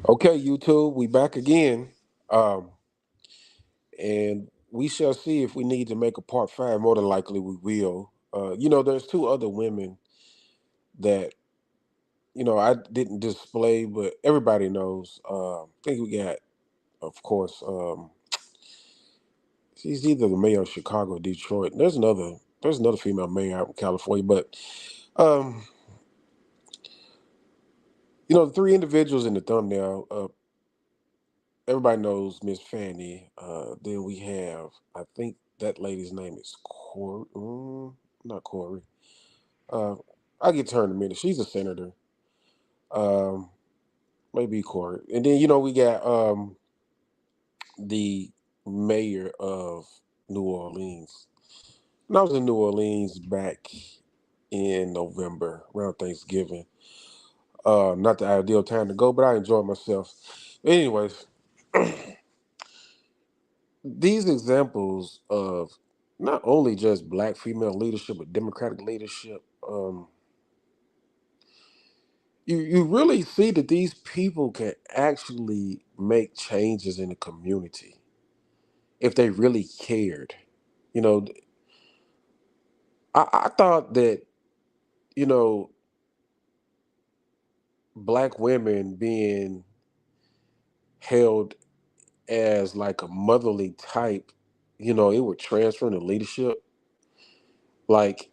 Okay, YouTube, we back again. Um, and we shall see if we need to make a part five. More than likely, we will. There's two other women that, I didn't display, but everybody knows. I think we got, of course, she's either the mayor of Chicago or Detroit. There's another female mayor out in California, but, um, the three individuals in the thumbnail, everybody knows Miss Fanny. Then we have, I think that lady's name is Corey. Not Corey. Uh, I'll get to her in a minute. She's a senator. Um, Maybe Corey. And then we got the mayor of New Orleans. And I was in New Orleans back in November around Thanksgiving. Not the ideal time to go, but I enjoyed myself. Anyways, these examples of not only just black female leadership but democratic leadership, you really see that these people can actually make changes in the community if they really cared. you know I thought that you know black women being held as like a motherly type, it would transfer into leadership. Like,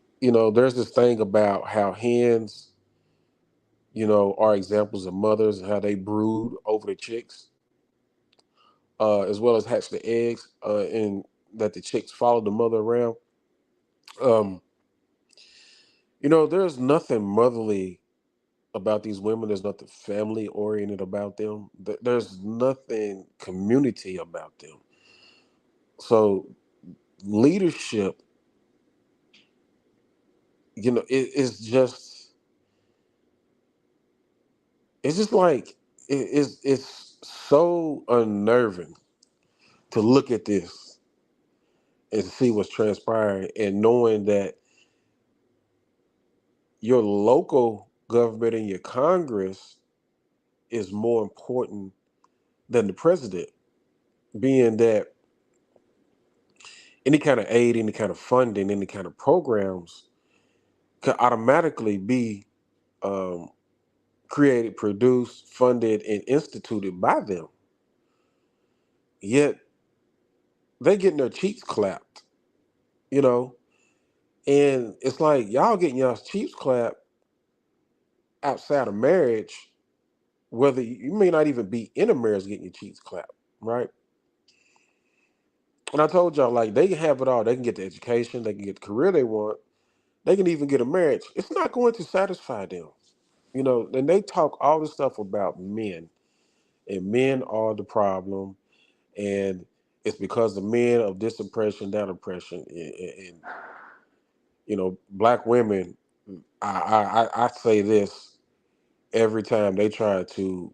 there's this thing about how hens, are examples of mothers and how they brood over the chicks, as well as hatch the eggs, and that the chicks follow the mother around. Um, there's nothing motherly about these women. There's nothing family oriented about them. There's nothing community about them. So leadership, it's just like it's so unnerving to look at this and see what's transpiring, and knowing that your local government and your Congress is more important than the president, being that any kind of aid, any kind of funding, any kind of programs can automatically be um, created, produced, funded, and instituted by them. Yet they getting their cheeks clapped, you know, and it's like y'all getting y'all's cheeks clapped outside of marriage, whether you may not even be in a marriage getting your cheeks clapped, right? And I told y'all, like, they can have it all. They can get the education, they can get the career they want, they can even get a marriage. It's not going to satisfy them. And they talk all this stuff about men, and men are the problem, and it's because the men of this oppression, that oppression, and black women. I say this every time they try to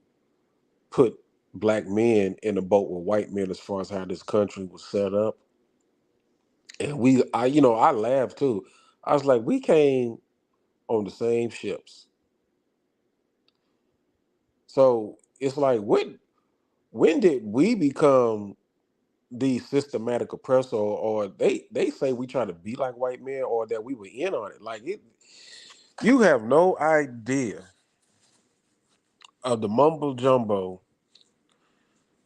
put black men in a boat with white men as far as how this country was set up. And I laughed too. I was like, we came on the same ships. So it's like, when did we become the systematic oppressor, or they say we try to be like white men, or that we were in on it? Like, you have no idea of the mumbo jumbo,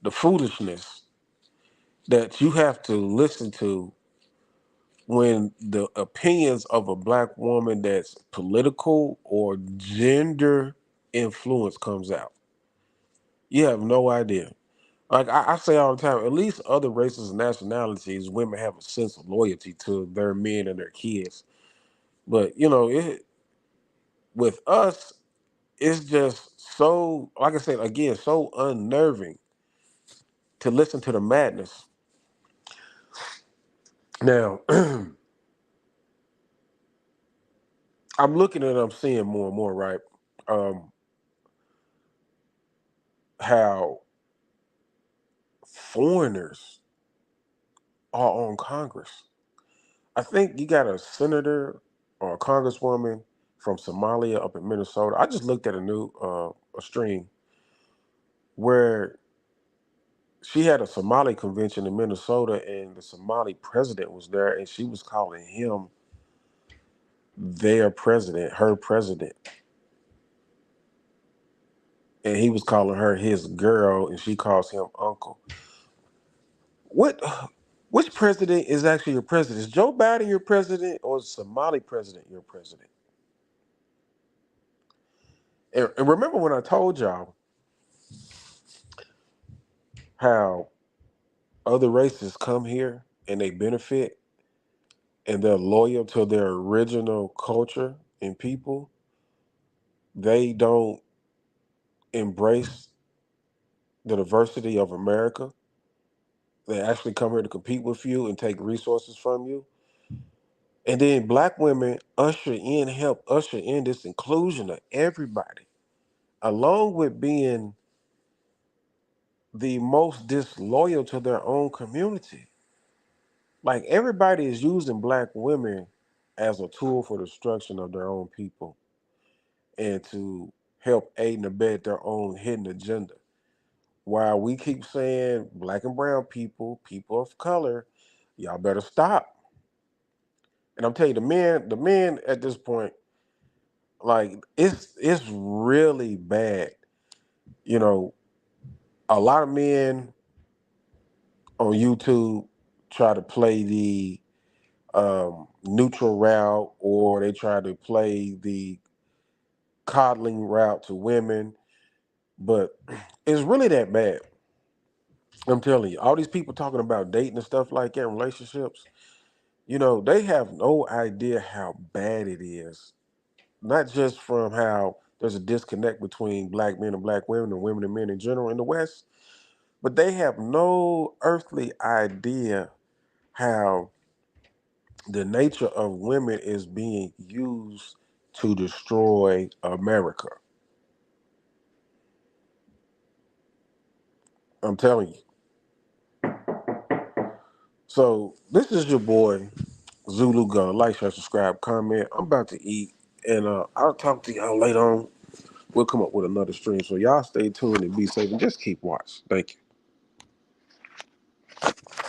the foolishness that you have to listen to when the opinions of a black woman that's political or gender influence comes out. You have no idea. Like, I say all the time, at least other races and nationalities, women have a sense of loyalty to their men and their kids. But with us, it's just so, like I said again, so unnerving to listen to the madness. Now, I'm looking at, I'm seeing more and more, right? Um, how foreigners are on Congress. I think you got a senator or a congresswoman from Somalia up in Minnesota. I just looked at a stream where she had a Somali convention in Minnesota, and the Somali president was there, and she was calling him their president, her president, and he was calling her his girl, and she calls him uncle. What? Which president is actually your president? Is Joe Biden your president, or is Somali president your president? And remember when I told y'all how other races come here and they benefit and they're loyal to their original culture and people? They don't embrace the diversity of America. They actually come here to compete with you and take resources from you. And then black women help usher in this inclusion of everybody, along with being the most disloyal to their own community. Like everybody is using black women as a tool for the destruction of their own people and to help aid and abet their own hidden agenda. While we keep saying black and brown people, people of color, y'all better stop. And I'm telling you, the men at this point, like it's really bad. You know, a lot of men on YouTube try to play the neutral route, or they try to play the coddling route to women, but it's really that bad. I'm telling you, all these people talking about dating and stuff like that, relationships, they have no idea how bad it is. Not just from how there's a disconnect between black men and black women and women and men in general in the West, but they have no earthly idea how the nature of women is being used to destroy America. I'm telling you. So this is your boy Zulu Gun. Like, share, subscribe, comment. I'm about to eat, and I'll talk to y'all later on. We'll come up with another stream. So y'all stay tuned and be safe and just keep watch. Thank you.